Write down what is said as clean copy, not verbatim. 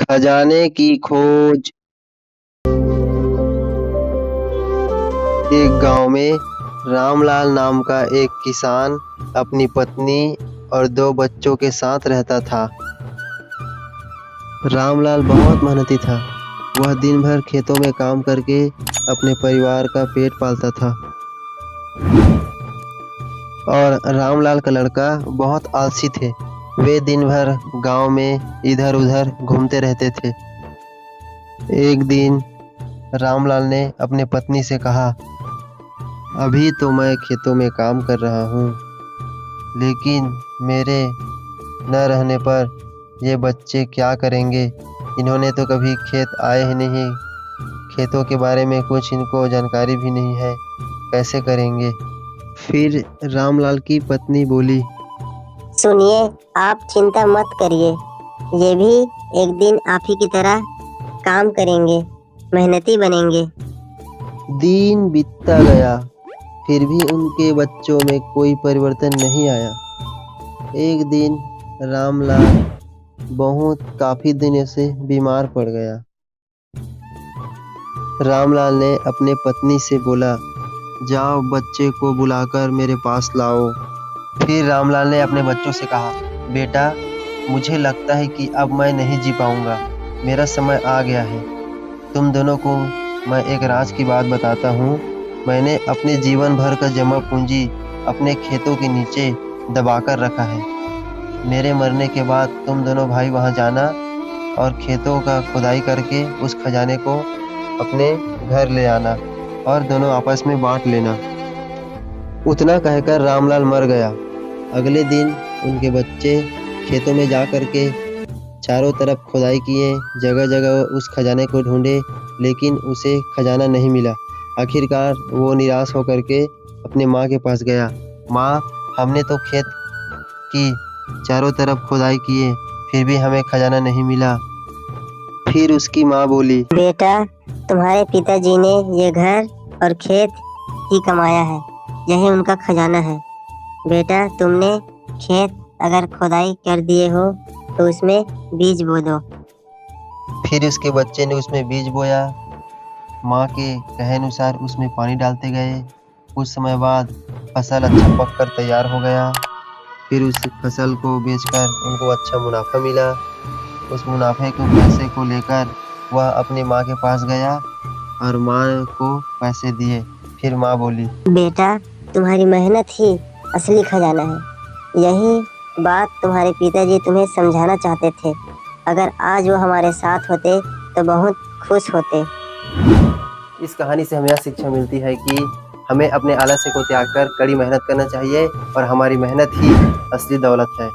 खजाने की खोज। एक गांव में रामलाल नाम का एक किसान अपनी पत्नी और 2 बच्चों के साथ रहता था। रामलाल बहुत मेहनती था। वह दिन भर खेतों में काम करके अपने परिवार का पेट पालता था। और रामलाल का लड़का बहुत आलसी थे। वे दिन भर गांव में इधर-उधर घूमते रहते थे। एक दिन रामलाल ने अपने पत्नी से कहा, अभी तो मैं खेतों में काम कर रहा हूँ, लेकिन मेरे न रहने पर ये बच्चे क्या करेंगे? इन्होंने तो कभी खेत आए ही नहीं, खेतों के बारे में कुछ इनको जानकारी भी नहीं है, कैसे करेंगे? फिर रामलाल की पत्नी बोली, सुनिए, आप चिंता मत करिए, ये भी एक दिन आप ही की तरह काम करेंगे, मेहनती बनेंगे। दिन बीतता गया, फिर भी उनके बच्चों में कोई परिवर्तन नहीं आया। एक दिन रामलाल काफी दिनों से बीमार पड़ गया। रामलाल ने अपने पत्नी से बोला, जाओ बच्चे को बुलाकर मेरे पास लाओ। फिर रामलाल ने अपने बच्चों से कहा, बेटा, मुझे लगता है कि अब मैं नहीं जी पाऊंगा, मेरा समय आ गया है। तुम दोनों को मैं एक राज की बात बताता हूँ। मैंने अपने जीवन भर का जमा पूंजी अपने खेतों के नीचे दबाकर रखा है। मेरे मरने के बाद तुम दोनों भाई वहां जाना और खेतों का खुदाई करके उस खजाने को अपने घर ले आना और दोनों आपस में बांट लेना। उतना कहकर रामलाल मर गया। अगले दिन उनके बच्चे खेतों में जा करके चारों तरफ खुदाई किए, जगह जगह उस खजाने को ढूंढे, लेकिन उसे खजाना नहीं मिला। आखिरकार वो निराश होकर के अपने माँ के पास गया। माँ, हमने तो खेत की चारों तरफ खुदाई किए, फिर भी हमें खजाना नहीं मिला। फिर उसकी माँ बोली, बेटा, तुम्हारे पिताजी ने ये घर और खेत ही कमाया है, यही उनका खजाना है। बेटा, तुमने खेत अगर खुदाई कर दिए हो तो उसमें बीज बो दो। फिर उसके बच्चे ने उसमें बीज बोया। माँ के कहे अनुसार उसमें पानी डालते गए। कुछ समय बाद फसल अच्छा पककर तैयार हो गया। फिर उस फसल को बेचकर उनको अच्छा मुनाफा मिला। उस मुनाफे को पैसे को लेकर वह अपनी माँ के पास गया और माँ को पैसे दिए। फिर माँ बोली, बेटा, तुम्हारी मेहनत ही असली खजाना है। यही बात तुम्हारे पिताजी तुम्हें समझाना चाहते थे। अगर आज वो हमारे साथ होते तो बहुत खुश होते। इस कहानी से हमें यह शिक्षा मिलती है कि हमें अपने आलस्य को त्याग कर कड़ी मेहनत करना चाहिए और हमारी मेहनत ही असली दौलत है।